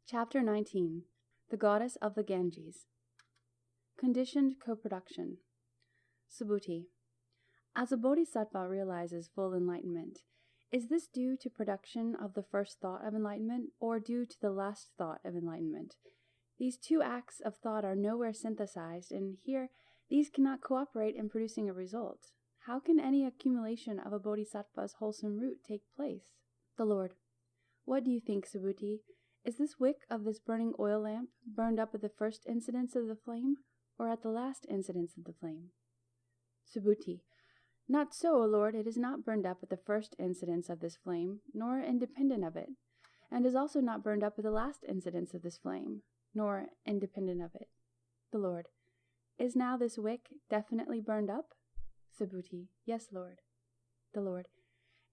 Chapter 19. The Goddess of the Ganges. Conditioned Co-Production. Subhuti. As a bodhisattva realizes full enlightenment, is this due to production of the first thought of enlightenment or due to the last thought of enlightenment? These two acts of thought are nowhere synthesized, and here these cannot cooperate in producing a result. How can any accumulation of a bodhisattva's wholesome root take place? The Lord. What do you think, Subhuti? Is this wick of this burning oil lamp burned up at the first incidence of the flame, or at the last incidence of the flame? Subhuti. Not so, O Lord, it is not burned up at the first incidence of this flame, nor independent of it, and is also not burned up at the last incidence of this flame, nor independent of it. The Lord. Is now this wick definitely burned up? Subhuti. Yes, Lord. The Lord.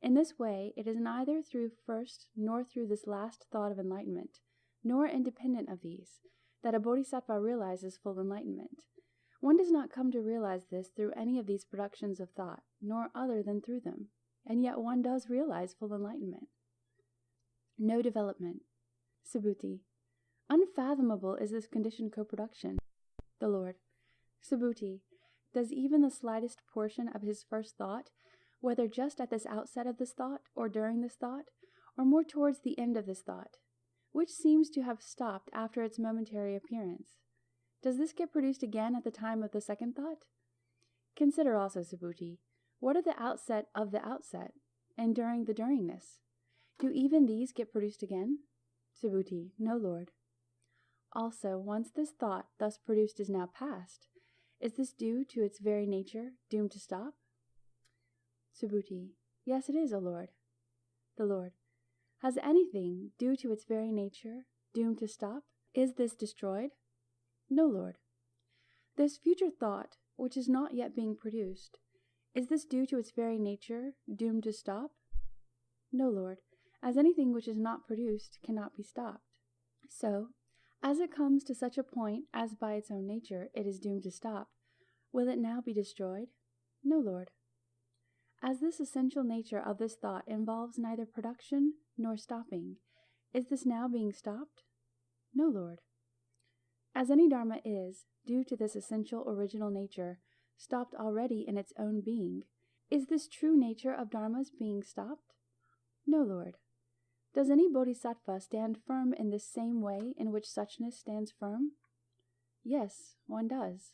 In this way, it is neither through first nor through this last thought of enlightenment, nor independent of these, that a bodhisattva realizes full enlightenment. One does not come to realize this through any of these productions of thought, nor other than through them, and yet one does realize full enlightenment. No development. Subhuti. Unfathomable is this conditioned co-production. The Lord. Subhuti. Does even the slightest portion of his first thought, whether just at this outset of this thought, or during this thought, or more towards the end of this thought, which seems to have stopped after its momentary appearance, does this get produced again at the time of the second thought? Consider also, Subhuti, what are the outset of the outset, and during the duringness? Do even these get produced again? Subhuti. No, Lord. Also, once this thought thus produced is now past, is this due to its very nature, doomed to stop? Subhuti. Yes, it is, O Lord. The Lord. Has anything, due to its very nature, doomed to stop? Is this destroyed? No, Lord. This future thought, which is not yet being produced, is this due to its very nature, doomed to stop? No, Lord, as anything which is not produced cannot be stopped. So, as it comes to such a point as by its own nature it is doomed to stop, will it now be destroyed? No, Lord. As this essential nature of this thought involves neither production nor stopping, is this now being stopped? No, Lord. As any dharma is, due to this essential original nature, stopped already in its own being, is this true nature of dharmas being stopped? No, Lord. Does any bodhisattva stand firm in this same way in which suchness stands firm? Yes, one does.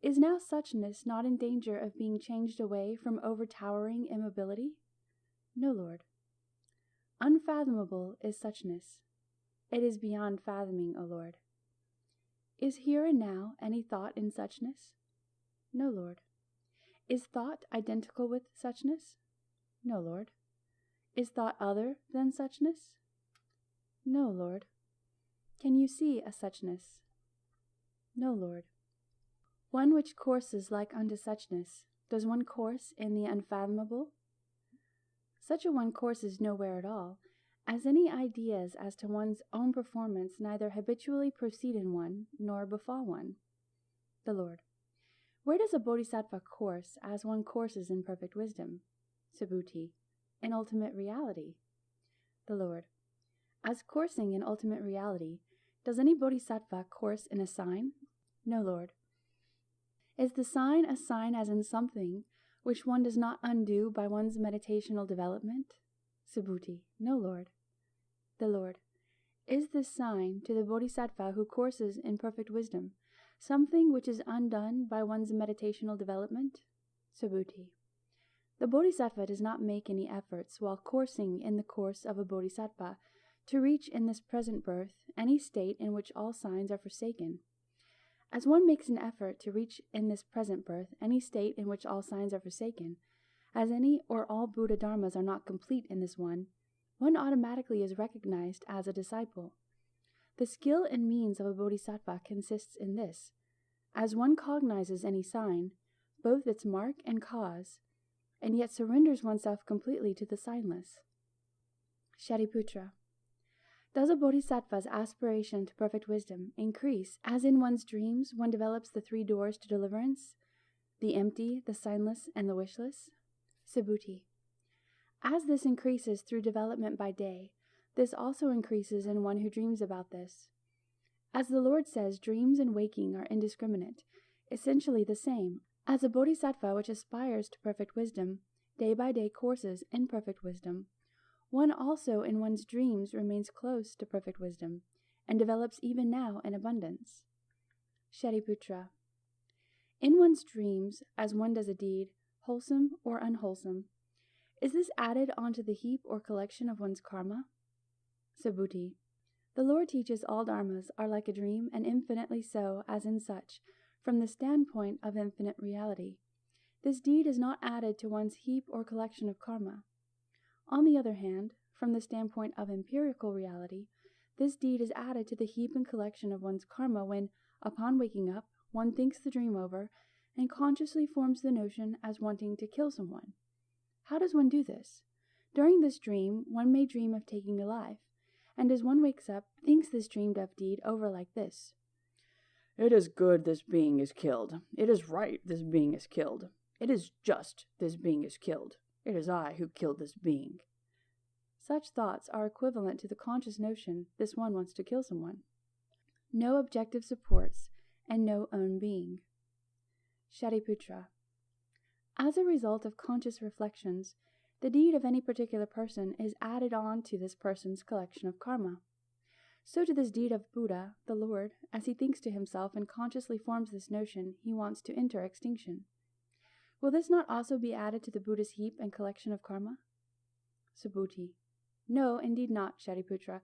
Is now suchness not in danger of being changed away from overtowering immobility? No, Lord. Unfathomable is suchness. It is beyond fathoming, O Lord. Is here and now any thought in suchness? No, Lord. Is thought identical with suchness? No, Lord. Is thought other than suchness? No, Lord. Can you see a suchness? No, Lord. One which courses like unto suchness, does one course in the unfathomable? Such a one courses nowhere at all, as any ideas as to one's own performance neither habitually proceed in one, nor befall one. The Lord. Where does a bodhisattva course as one courses in perfect wisdom? Subhuti. In ultimate reality. The Lord. As coursing in ultimate reality, does any bodhisattva course in a sign? No, Lord. Is the sign a sign as in something which one does not undo by one's meditational development? Subhuti. No, Lord. The Lord. Is this sign, to the bodhisattva who courses in perfect wisdom, something which is undone by one's meditational development? Subhuti. The bodhisattva does not make any efforts while coursing in the course of a bodhisattva to reach in this present birth any state in which all signs are forsaken. As one makes an effort to reach in this present birth any state in which all signs are forsaken, as any or all Buddha dharmas are not complete in this one automatically is recognized as a disciple. The skill and means of a bodhisattva consists in this: as one cognizes any sign, both its mark and cause, and yet surrenders oneself completely to the signless. Shariputra. Does a bodhisattva's aspiration to perfect wisdom increase as in one's dreams one develops the three doors to deliverance, the empty, the signless, and the wishless? Subhuti. As this increases through development by day, This also increases in one who dreams about this. As the Lord says, dreams and waking are indiscriminate, essentially the same, as a bodhisattva which aspires to perfect wisdom, day by day courses in perfect wisdom. One also in one's dreams remains close to perfect wisdom, and develops even now in abundance. Shariputra. In one's dreams, as one does a deed, wholesome or unwholesome, is this added onto the heap or collection of one's karma? Subhuti. The Lord teaches all dharmas are like a dream, and infinitely so, as in such, from the standpoint of infinite reality. This deed is not added to one's heap or collection of karma. On the other hand, from the standpoint of empirical reality, this deed is added to the heap and collection of one's karma when, upon waking up, one thinks the dream over and consciously forms the notion as wanting to kill someone. How does one do this? During this dream, one may dream of taking a life, and as one wakes up, thinks this dreamed of deed over like this. It is good this being is killed. It is right this being is killed. It is just this being is killed. It is I who killed this being. Such thoughts are equivalent to the conscious notion this one wants to kill someone. No objective supports, and no own being. Shariputra. As a result of conscious reflections, the deed of any particular person is added on to this person's collection of karma. So to this deed of Buddha, the Lord, as he thinks to himself and consciously forms this notion, he wants to enter extinction. Will this not also be added to the Buddha's heap and collection of karma? Subhuti. No, indeed not, Shariputra,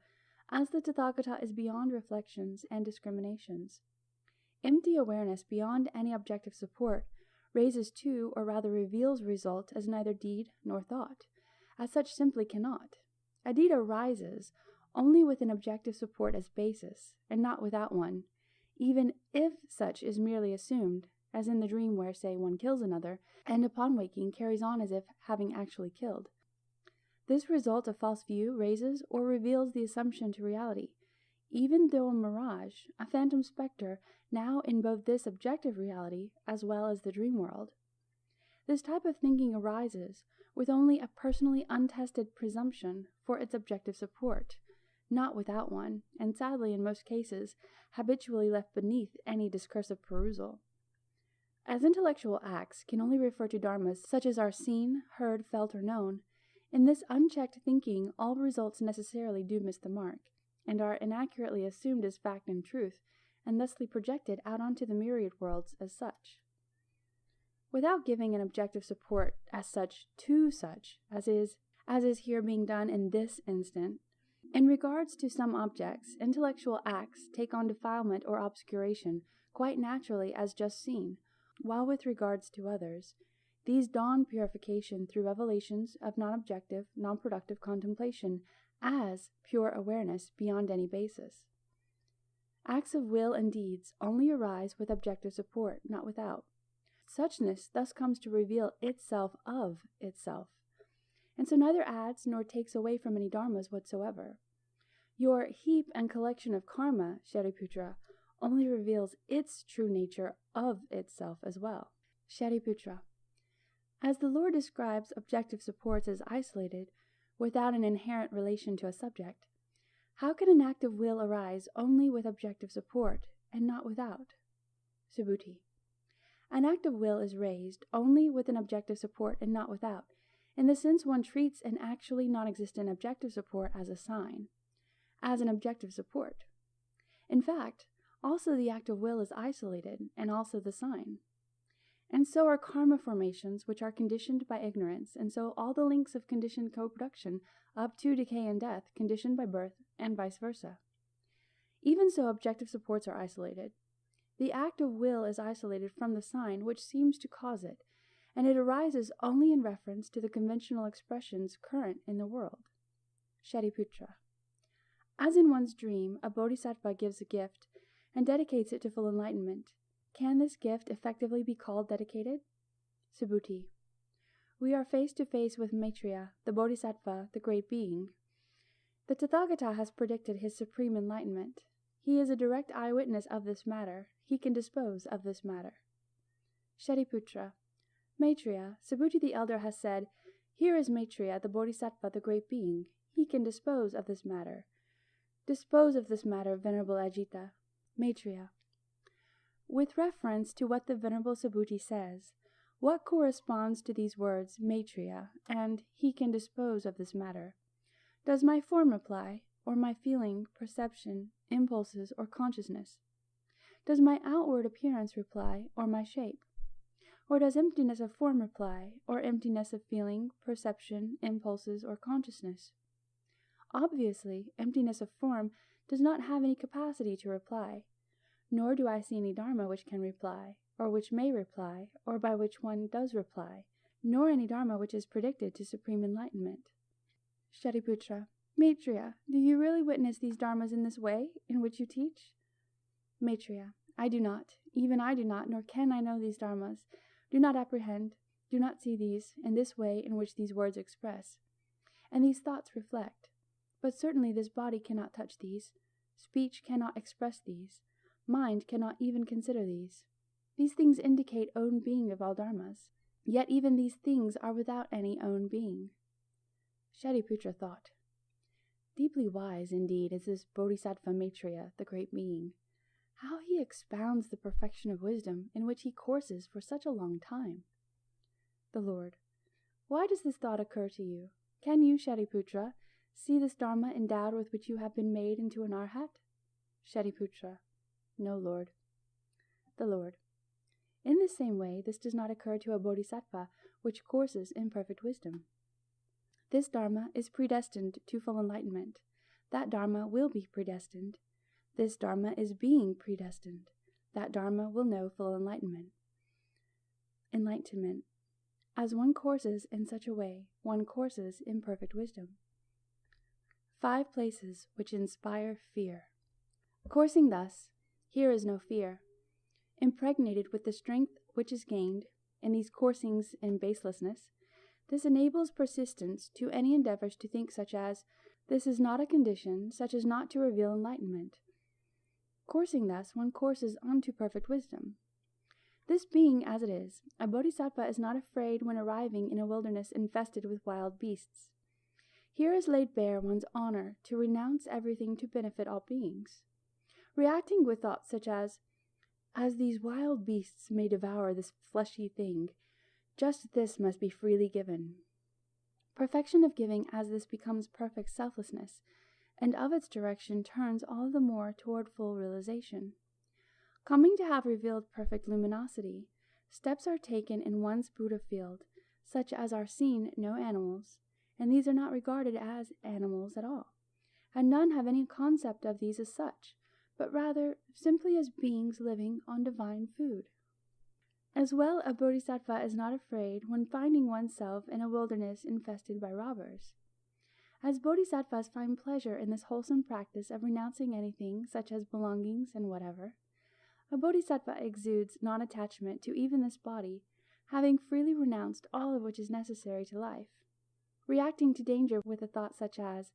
as the Tathagata is beyond reflections and discriminations. Empty awareness beyond any objective support raises to, or rather reveals result as neither deed nor thought. As such simply cannot. A deed arises only with an objective support as basis, and not without one, even if such is merely assumed, as in the dream where, say, one kills another, and upon waking carries on as if having actually killed. This result of false view raises or reveals the assumption to reality, even though a mirage, a phantom specter, now in both this objective reality as well as the dream world. This type of thinking arises with only a personally untested presumption for its objective support, not without one, and sadly in most cases, habitually left beneath any discursive perusal. As intellectual acts can only refer to dharmas such as are seen, heard, felt, or known, in this unchecked thinking all results necessarily do miss the mark, and are inaccurately assumed as fact and truth, and thusly projected out onto the myriad worlds as such. Without giving an objective support as such to such, as is here being done in this instant, in regards to some objects, intellectual acts take on defilement or obscuration quite naturally as just seen, while with regards to others, these don purification through revelations of non-objective, non-productive contemplation as pure awareness beyond any basis. Acts of will and deeds only arise with objective support, not without. Suchness thus comes to reveal itself of itself, and so neither adds nor takes away from any dharmas whatsoever. Your heap and collection of karma, Shariputra, only reveals its true nature of itself as well. Shariputra. As the Lord describes objective supports as isolated, without an inherent relation to a subject, how can an act of will arise only with objective support, and not without? Subhuti. An act of will is raised only with an objective support and not without, in the sense one treats an actually non-existent objective support as a sign, as an objective support. In fact, also the act of will is isolated, and also the sign. And so are karma formations, which are conditioned by ignorance, and so all the links of conditioned co-production up to decay and death, conditioned by birth, and vice versa. Even so, objective supports are isolated. The act of will is isolated from the sign which seems to cause it, and it arises only in reference to the conventional expressions current in the world. Shariputra. As in one's dream, a bodhisattva gives a gift and dedicates it to full enlightenment. Can this gift effectively be called dedicated? Subhuti. We are face to face with Maitreya, the bodhisattva, the great being. The Tathagata has predicted his supreme enlightenment. He is a direct eyewitness of this matter. He can dispose of this matter. Shariputra. Maitreya, Subhuti the elder has said, "Here is Maitreya, the bodhisattva, the great being. he can dispose of this matter. Dispose of this matter, Venerable Ajita. Maitreya. With reference to what the Venerable Subhuti says, what corresponds to these words, Maitreya, and he can dispose of this matter? Does my form reply, or my feeling, perception, impulses, or consciousness? Does my outward appearance reply, or my shape? Or does emptiness of form reply, or emptiness of feeling, perception, impulses, or consciousness? Obviously, emptiness of form does not have any capacity to reply, nor do I see any dharma which can reply, or which may reply, or by which one does reply, nor any dharma which is predicted to supreme enlightenment. Shariputra. Maitreya, do you really witness these dharmas in this way, in which you teach? Maitreya. I do not, even I do not, nor can I know these dharmas, do not apprehend, do not see these, in this way in which these words express, and these thoughts reflect. But certainly this body cannot touch these, speech cannot express these, mind cannot even consider these. These things indicate own being of all dharmas, yet even these things are without any own being. Shariputra thought, deeply wise indeed is this Bodhisattva Maitreya, the great being. How he expounds the perfection of wisdom in which he courses for such a long time. The Lord. Why does this thought occur to you? Can you, Shariputra, see this dharma endowed with which you have been made into an arhat? Shariputra. No, Lord. The Lord. In the same way, this does not occur to a bodhisattva which courses in perfect wisdom. This dharma is predestined to full enlightenment. That dharma will be predestined. This dharma is being predestined. That dharma will know full enlightenment. Enlightenment. As one courses in such a way, one courses in perfect wisdom. 5 places which inspire fear. Coursing thus, here is no fear. Impregnated with the strength which is gained in these coursings in baselessness, this enables persistence to any endeavors to think such as, this is not a condition, such as not to reveal enlightenment. Coursing thus, one courses on to perfect wisdom. This being as it is, a bodhisattva is not afraid when arriving in a wilderness infested with wild beasts. Here is laid bare one's honor to renounce everything to benefit all beings. Reacting with thoughts such as these wild beasts may devour this fleshy thing, just this must be freely given. Perfection of giving as this becomes perfect selflessness, and of its direction turns all the more toward full realization. Coming to have revealed perfect luminosity, steps are taken in one's Buddha field, such as are seen no animals, and these are not regarded as animals at all, and none have any concept of these as such, but rather simply as beings living on divine food. As well, a bodhisattva is not afraid when finding oneself in a wilderness infested by robbers. As bodhisattvas find pleasure in this wholesome practice of renouncing anything such as belongings and whatever, a bodhisattva exudes non-attachment to even this body, having freely renounced all of which is necessary to life. Reacting to danger with a thought such as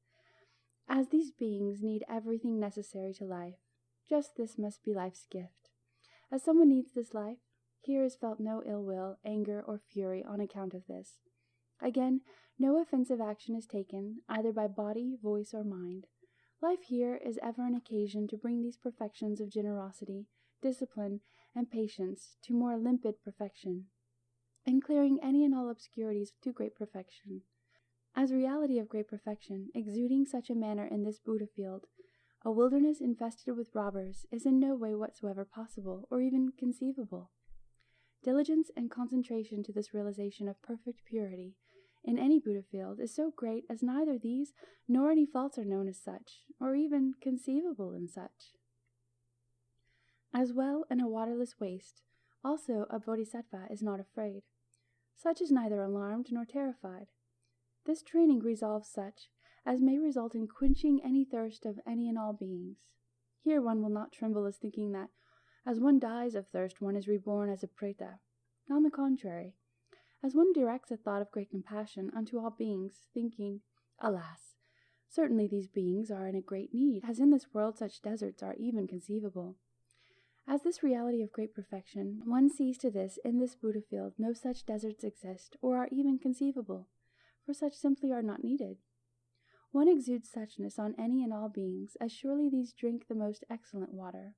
these beings need everything necessary to life, just this must be life's gift. As someone needs this life, here is felt no ill will, anger, or fury on account of this. Again, no offensive action is taken, either by body, voice, or mind. Life here is ever an occasion to bring these perfections of generosity, discipline, and patience to more limpid perfection, and clearing any and all obscurities to great perfection. As reality of great perfection, exuding such a manner in this Buddha field, a wilderness infested with robbers is in no way whatsoever possible, or even conceivable. Diligence and concentration to this realization of perfect purity in any Buddha field is so great as neither these nor any faults are known as such, or even conceivable in such. As well, in a waterless waste, also a bodhisattva is not afraid. Such is neither alarmed nor terrified. This training resolves such as may result in quenching any thirst of any and all beings. Here one will not tremble as thinking that, as one dies of thirst, one is reborn as a preta. On the contrary, as one directs a thought of great compassion unto all beings, thinking, alas, certainly these beings are in a great need, as in this world such deserts are even conceivable. As this reality of great perfection, one sees to this in this Buddha field no such deserts exist or are even conceivable, for such simply are not needed. One exudes suchness on any and all beings, as surely these drink the most excellent water.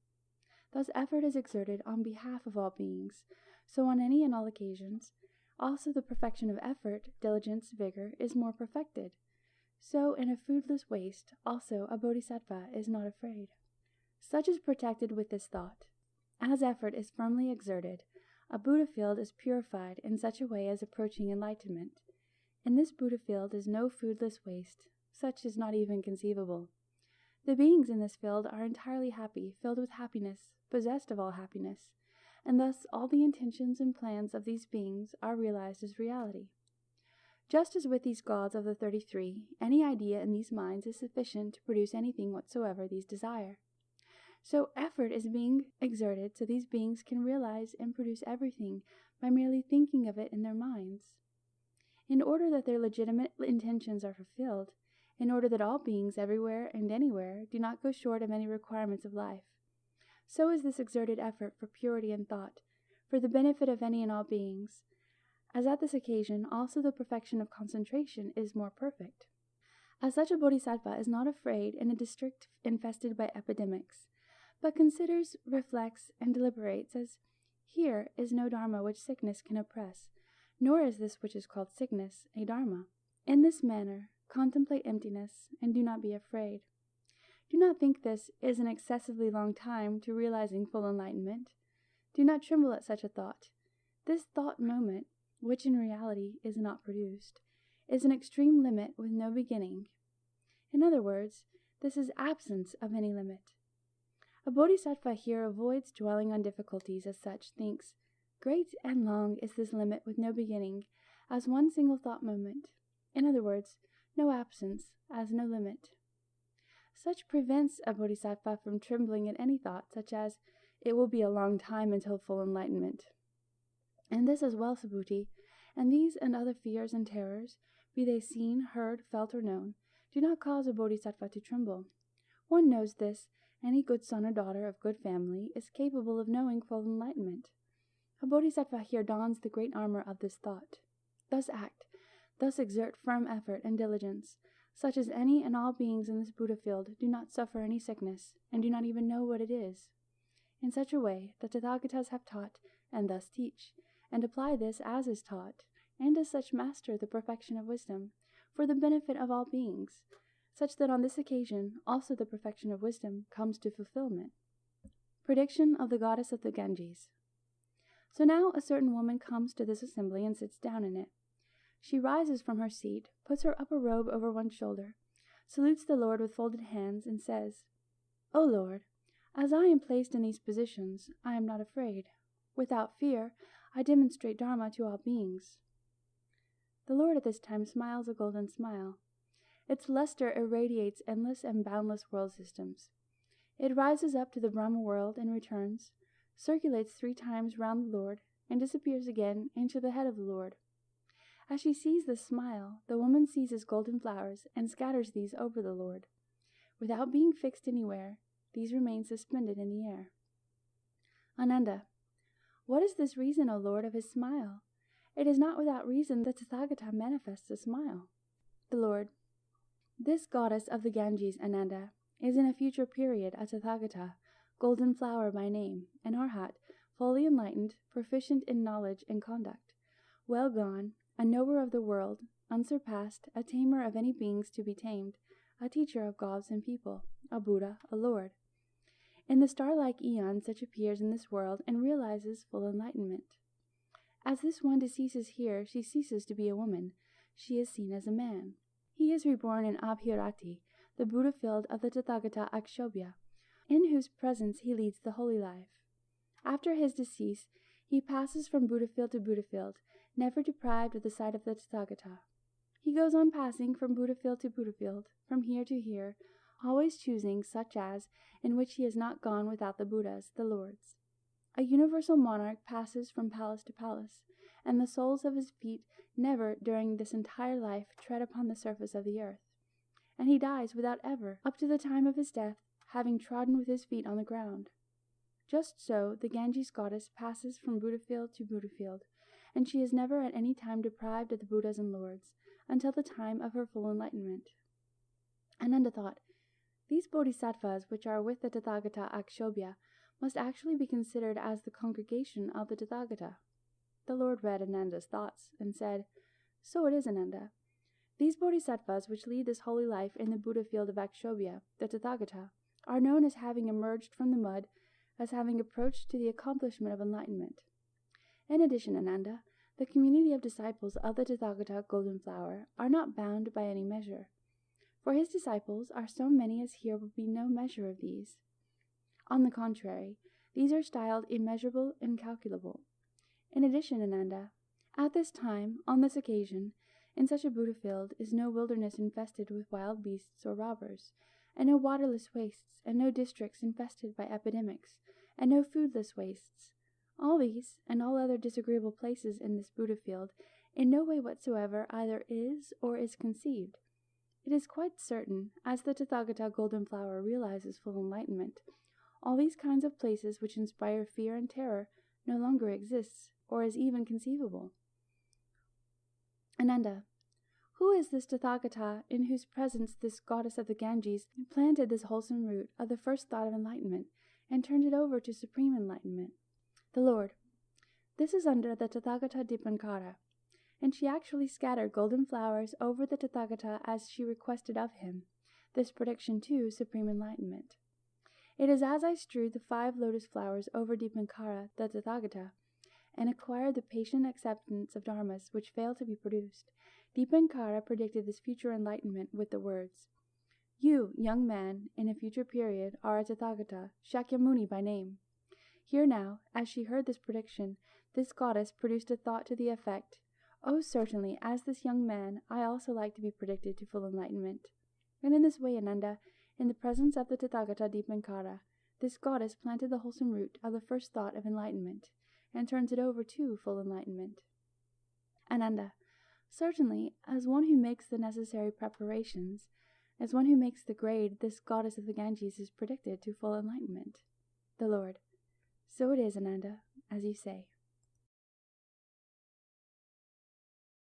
Thus effort is exerted on behalf of all beings, so on any and all occasions, also the perfection of effort, diligence, vigor, is more perfected. So in a foodless waste, also a bodhisattva is not afraid. Such is protected with this thought. As effort is firmly exerted, a Buddha field is purified in such a way as approaching enlightenment. In this Buddha field is no foodless waste, such is not even conceivable. The beings in this field are entirely happy, filled with happiness, possessed of all happiness, and thus all the intentions and plans of these beings are realized as reality. Just as with these gods of the 33, any idea in these minds is sufficient to produce anything whatsoever these desire. So effort is being exerted so these beings can realize and produce everything by merely thinking of it in their minds. In order that their legitimate intentions are fulfilled, in order that all beings everywhere and anywhere do not go short of any requirements of life, so is this exerted effort for purity in thought, for the benefit of any and all beings, as at this occasion also the perfection of concentration is more perfect. As such a bodhisattva is not afraid in a district infested by epidemics, but considers, reflects, and deliberates as, here is no dharma which sickness can oppress, nor is this which is called sickness a dharma. In this manner, contemplate emptiness, and do not be afraid. Do not think this is an excessively long time to realizing full enlightenment. Do not tremble at such a thought. This thought moment, which in reality is not produced, is an extreme limit with no beginning. In other words, this is absence of any limit. A bodhisattva here avoids dwelling on difficulties as such, thinks, great and long is this limit with no beginning, as one single thought moment. In other words, no absence, as no limit. Such prevents a bodhisattva from trembling at any thought, such as, it will be a long time until full enlightenment. And this as well, Subhuti, and these and other fears and terrors, be they seen, heard, felt, or known, do not cause a bodhisattva to tremble. One knows this, any good son or daughter of good family is capable of knowing full enlightenment. A bodhisattva here dons the great armor of this thought. Thus act, thus exert firm effort and diligence, such as any and all beings in this Buddha field do not suffer any sickness, and do not even know what it is. In such a way, the Tathagatas have taught, and thus teach, and apply this as is taught, and as such master the perfection of wisdom, for the benefit of all beings, such that on this occasion also the perfection of wisdom comes to fulfillment. Prediction of the goddess of the Ganges. So now a certain woman comes to this assembly and sits down in it. She rises from her seat, puts her upper robe over one shoulder, salutes the Lord with folded hands, and says, O Lord, as I am placed in these positions, I am not afraid. Without fear, I demonstrate Dharma to all beings. The Lord at this time smiles a golden smile. Its luster irradiates endless and boundless world systems. It rises up to the Brahma world and returns, circulates 3 times round the Lord, and disappears again into the head of the Lord. As she sees this smile, the woman seizes golden flowers and scatters these over the Lord. Without being fixed anywhere, these remain suspended in the air. Ananda, what is this reason, O Lord, of his smile? It is not without reason that Tathagata manifests a smile. The Lord, this goddess of the Ganges, Ananda, is in a future period a Tathagata, golden flower by name, an arhat, fully enlightened, proficient in knowledge and conduct, well gone, a knower of the world, unsurpassed, a tamer of any beings to be tamed, a teacher of gods and people, a Buddha, a Lord. In the star-like aeon such appears in this world and realizes full enlightenment. As this one deceases here, she ceases to be a woman. She is seen as a man. He is reborn in Abhirati, the Buddha field of the Tathagata Akshobhya, in whose presence he leads the holy life. After his decease, he passes from Buddha field to Buddha field, never deprived of the sight of the Tathagata. He goes on passing from Buddha field to Buddha field, from here to here, always choosing such as in which he has not gone without the Buddhas, the Lords. A universal monarch passes from palace to palace, and the soles of his feet never during this entire life tread upon the surface of the earth. And he dies without ever, up to the time of his death, having trodden with his feet on the ground. Just so the Ganges goddess passes from Buddha field to Buddha field, and she is never at any time deprived of the Buddhas and Lords, until the time of her full enlightenment. Ananda thought, these bodhisattvas which are with the Tathagata Akshobhya must actually be considered as the congregation of the Tathagata. The Lord read Ananda's thoughts and said, So it is, Ananda. These bodhisattvas which lead this holy life in the Buddha field of Akshobhya, the Tathagata, are known as having emerged from the mud, as having approached to the accomplishment of enlightenment. In addition, Ananda, the community of disciples of the Tathagata Golden Flower are not bound by any measure. For his disciples are so many as here will be no measure of these. On the contrary, these are styled immeasurable, incalculable. In addition, Ananda, at this time, on this occasion, in such a Buddha field is no wilderness infested with wild beasts or robbers, and no waterless wastes, and no districts infested by epidemics, and no foodless wastes. All these, and all other disagreeable places in this Buddha field, in no way whatsoever either is or is conceived. It is quite certain, as the Tathagata Golden Flower realizes full enlightenment, all these kinds of places which inspire fear and terror no longer exists, or is even conceivable. Ananda, who is this Tathagata in whose presence this goddess of the Ganges planted this wholesome root of the first thought of enlightenment, and turned it over to supreme enlightenment? The Lord, this is under the Tathagata Dipankara, and she actually scattered golden flowers over the Tathagata as she requested of him, this prediction too, supreme enlightenment. It is as I strewed the 5 lotus flowers over Dipankara, the Tathagata, and acquired the patient acceptance of dharmas which fail to be produced. Dipankara predicted this future enlightenment with the words, You, young man, in a future period, are a Tathagata, Shakyamuni by name. Here now, as she heard this prediction, this goddess produced a thought to the effect, Oh, certainly, as this young man, I also like to be predicted to full enlightenment. And in this way, Ananda, in the presence of the Tathagata Dipankara, this goddess planted the wholesome root of the first thought of enlightenment, and turns it over to full enlightenment. Ananda, certainly, as one who makes the necessary preparations, as one who makes the grade, this goddess of the Ganges is predicted to full enlightenment. The Lord, so it is, Ananda, as you say.